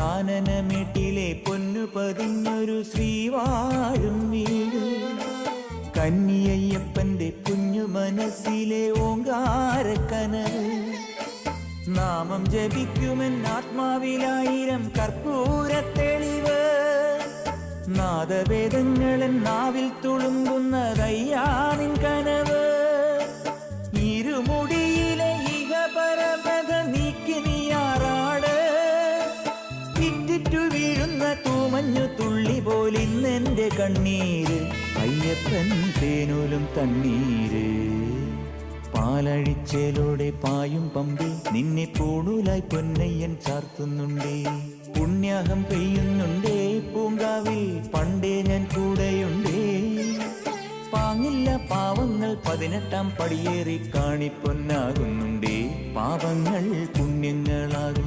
കാനനമേട്ടിലെ പൊന്നു പതിഞ്ഞൊരു ശ്രീവാഴും വീട്, കന്നിയയ്യപ്പന്റെ കുഞ്ഞു മനസ്സിലെ ഓങ്കാരക്കനവ്. നാമം ജപിക്കുമെൻ ആത്മാവിലായിരം കർപ്പൂരത്തെളിവ്, നാദവേദങ്ങളൻ നാവിൽ തുളുമ്പുന്നതയ്യാനിൻ കനവ്. ഇരുമുടിയിലെ ഇഹപരമത നീക്കി നീയാറാട്, ഇറ്റിറ്റു വീഴുന്ന തൂമഞ്ഞു തുള്ളി പോലിന്നെന്റെ കണ്ണീര്. അയ്യപ്പൻ തേനൂലും തണ്ണീര്. പാലഴിച്ചേലോടെ പായും പമ്പി നിന്നെ പൂണൂലായി പൊന്നയ്യൻ ചാർത്തുന്നുണ്ടേ. പുണ്യാഹം പെയ്യുന്നുണ്ടേ പൂങ്കാവിൽ പണ്ടേ ഞാൻ കൂടെയുണ്ടേ. പാങ്ങില്ല പാവങ്ങൾ 18-ാം പടിയേറി കാണിപ്പൊന്നാകുന്നുണ്ടേ. പാപങ്ങൾ പുണ്യങ്ങളാകും